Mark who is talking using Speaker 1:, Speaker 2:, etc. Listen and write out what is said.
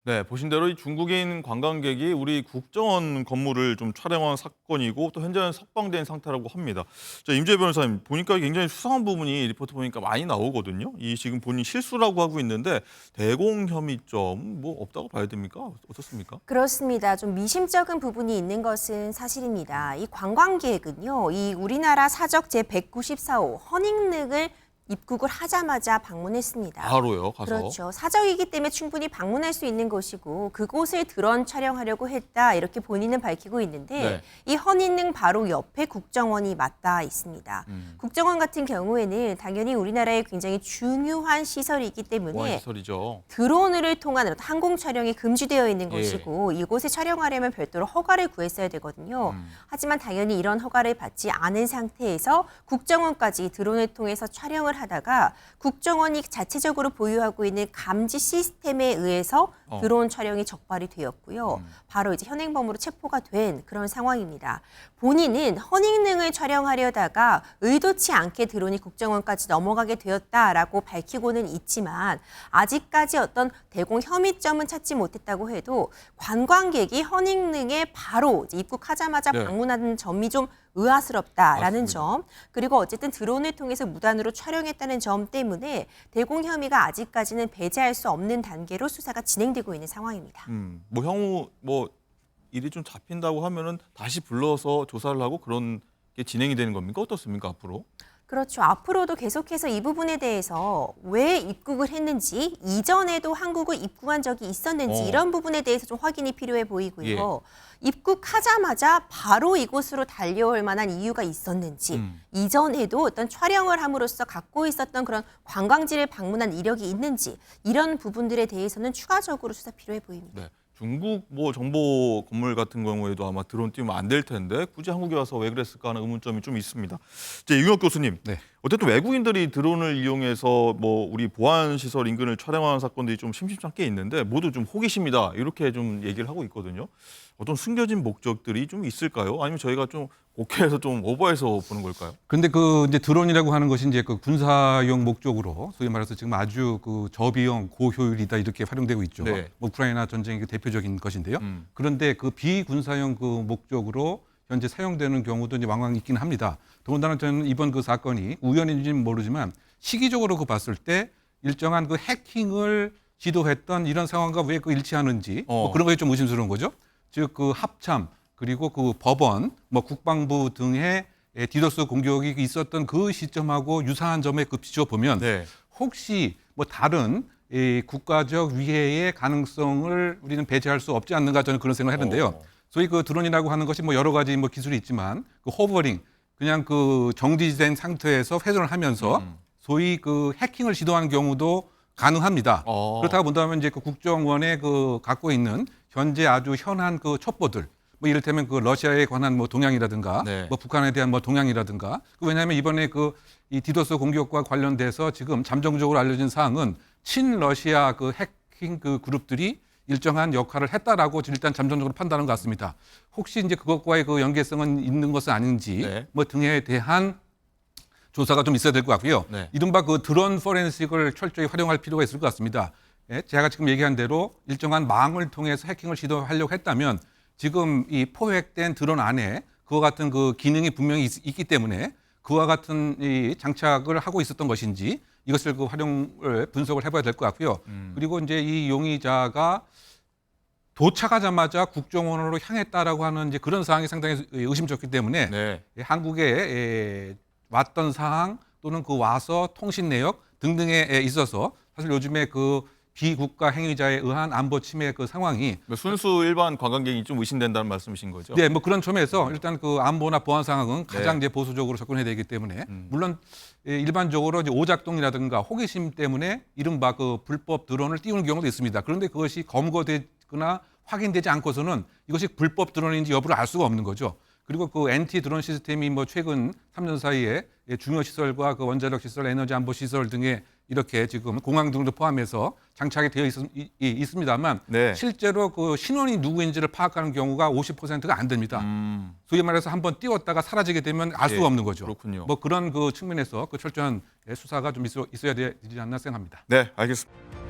Speaker 1: 네, 보신 대로 이 중국인 관광객이 우리 국정원 건물을 좀 촬영한 사건이고 또 현재는 석방된 상태라고 합니다. 자, 임재 변호사님 보니까 굉장히 수상한 부분이 리포트 보니까 많이 나오거든요. 이 지금 본인 실수라고 하고 있는데 대공 혐의점 뭐 없다고 봐야 됩니까? 어떻습니까?
Speaker 2: 그렇습니다. 좀 미심쩍은 부분이 있는 것은 사실입니다. 이 관광객은요, 이 우리나라 사적 제194호 허닝릉을 입국을 하자마자 방문했습니다.
Speaker 1: 바로요, 가서.
Speaker 2: 그렇죠. 사적이기 때문에 충분히 방문할 수 있는 곳이고 그곳을 드론 촬영하려고 했다 이렇게 본인은 밝히고 있는데
Speaker 1: 네.
Speaker 2: 이 허닝릉 바로 옆에 국정원이 맞닿아 있습니다. 국정원 같은 경우에는 당연히 우리나라의 굉장히 중요한 시설이기
Speaker 1: 보안
Speaker 2: 때문에
Speaker 1: 시설이죠.
Speaker 2: 드론을 통한 어떤 항공 촬영이 금지되어 있는
Speaker 1: 예.
Speaker 2: 것이고 이곳에 촬영하려면 별도로 허가를 구했어야 되거든요. 하지만 당연히 이런 허가를 받지 않은 상태에서 국정원까지 드론을 통해서 촬영을 하다가 국정원이 자체적으로 보유하고 있는 감지 시스템에 의해서 드론 촬영이 적발이 되었고요. 바로 이제 현행범으로 체포가 된 그런 상황입니다. 본인은 허닝릉을 촬영하려다가 의도치 않게 드론이 국정원까지 넘어가게 되었다라고 밝히고는 있지만 아직까지 어떤 대공 혐의점은 찾지 못했다고 해도 관광객이 허닝릉에 바로 이제 입국하자마자
Speaker 1: 네.
Speaker 2: 방문하는 점이 좀 의아스럽다라는
Speaker 1: 맞습니다.
Speaker 2: 점, 그리고 어쨌든 드론을 통해서 무단으로 촬영했다는 점 때문에 대공 혐의가 아직까지는 배제할 수 없는 단계로 수사가 진행되고 있는 상황입니다.
Speaker 1: 뭐 향후 뭐 일이 좀 잡힌다고 하면은 다시 불러서 조사를 하고 그런 게 진행이 되는 겁니까? 어떻습니까, 앞으로?
Speaker 2: 그렇죠. 앞으로도 계속해서 이 부분에 대해서 왜 입국을 했는지, 이전에도 한국을 입국한 적이 있었는지 이런 부분에 대해서 좀 확인이 필요해 보이고요. 입국하자마자 바로 이곳으로 달려올 만한 이유가 있었는지, 이전에도 어떤 촬영을 함으로써 갖고 있었던 그런 관광지를 방문한 이력이 있는지 이런 부분들에 대해서는 추가적으로 수사 필요해 보입니다.
Speaker 1: 네. 중국 뭐 정보 건물 같은 경우에도 아마 드론 띄우면 안 될 텐데 굳이 한국에 와서 왜 그랬을까 하는 의문점이 좀 있습니다. 이제 윤혁 교수님,
Speaker 3: 네.
Speaker 1: 어쨌든 외국인들이 드론을 이용해서 뭐 우리 보안 시설 인근을 촬영하는 사건들이 좀 심심찮게 있는데 모두 좀 호기심이다 이렇게 좀 얘기를 하고 있거든요. 어떤 숨겨진 목적들이 좀 있을까요? 아니면 저희가 좀 곡해해서 좀 오버해서 보는 걸까요?
Speaker 3: 근데 그 이제 드론이라고 하는 것이 이제 그 군사용 목적으로 소위 말해서 지금 아주 그 저비용 고효율이다 이렇게 활용되고 있죠.
Speaker 1: 네.
Speaker 3: 뭐 우크라이나 전쟁이 대표적인 것인데요. 그런데 그 비군사용 그 목적으로 현재 사용되는 경우도 이제 왕왕 있긴 합니다. 더군다나 저는 이번 그 사건이 우연인지는 모르지만 시기적으로 그 봤을 때 일정한 그 해킹을 시도했던 이런 상황과 왜 그 일치하는지 뭐 그런 것이 좀 의심스러운 거죠. 즉 그 합참 그리고 그 법원, 뭐 국방부 등의 디도스 공격이 있었던 그 시점하고 유사한 점에 그 비춰 보면
Speaker 1: 네.
Speaker 3: 혹시 뭐 다른 이 국가적 위해의 가능성을 우리는 배제할 수 없지 않는가 저는 그런 생각을 했는데요. 소위 그 드론이라고 하는 것이 뭐 여러 가지 뭐 기술이 있지만 그 호버링 그냥 그 정지된 상태에서 회전을 하면서 소위 그 해킹을 시도하는 경우도 가능합니다. 그렇다고 본다면 이제 그 국정원에 그 갖고 있는 현재 아주 현한 그 첩보들 뭐 이를테면 그 러시아에 관한 뭐 동향이라든가
Speaker 1: 네.
Speaker 3: 뭐 북한에 대한 뭐 동향이라든가 왜냐하면 이번에 그 이 디도스 공격과 관련돼서 지금 잠정적으로 알려진 사항은 친러시아 그 해킹 그 그룹들이 일정한 역할을 했다라고 일단 잠정적으로 판단한 것 같습니다. 혹시 이제 그것과의 그 연계성은 있는 것은 아닌지
Speaker 1: 네.
Speaker 3: 뭐 등에 대한 조사가 좀 있어야 될 것 같고요.
Speaker 1: 네.
Speaker 3: 이른바 그 드론 포렌식을 철저히 활용할 필요가 있을 것 같습니다. 예, 제가 지금 얘기한 대로 일정한 망을 통해서 해킹을 시도하려고 했다면 지금 이 포획된 드론 안에 그와 같은 그 기능이 분명히 있기 때문에 그와 같은 이 장착을 하고 있었던 것인지 이것을 그 활용을 분석을 해봐야 될 것 같고요. 그리고 이제 이 용의자가 도착하자마자 국정원으로 향했다라고 하는 이제 그런 사항이 상당히 의심스럽기 때문에
Speaker 1: 네.
Speaker 3: 한국에 왔던 사항 또는 그 와서 통신 내역 등등에 있어서 사실 요즘에 그 비국가 행위자에 의한 안보 침해 그 상황이
Speaker 1: 순수 일반 관광객이 좀 의심된다는 말씀이신 거죠?
Speaker 3: 네, 뭐 그런 점에서 일단 그 안보나 보안 상황은 가장
Speaker 1: 네.
Speaker 3: 이제 보수적으로 접근해야 되기 때문에 물론 일반적으로 이제 오작동이라든가 호기심 때문에 이른바 그 불법 드론을 띄우는 경우도 있습니다. 그런데 그것이 검거되거나 확인되지 않고서는 이것이 불법 드론인지 여부를 알 수가 없는 거죠. 그리고 그 NT 드론 시스템이 뭐 최근 3년 사이에 중요 시설과 그 원자력 시설, 에너지 안보 시설 등에 이렇게 지금 공항 등도 포함해서 장착이 되어 있습니다만
Speaker 1: 네.
Speaker 3: 실제로 그 신원이 누구인지를 파악하는 경우가 50%가 안 됩니다. 소위 말해서 한번 띄웠다가 사라지게 되면 알 수가
Speaker 1: 예,
Speaker 3: 없는 거죠.
Speaker 1: 그렇군요.
Speaker 3: 뭐 그런 그 측면에서 그 철저한 수사가 좀 있어야 되지 않나 생각합니다.
Speaker 1: 네, 알겠습니다.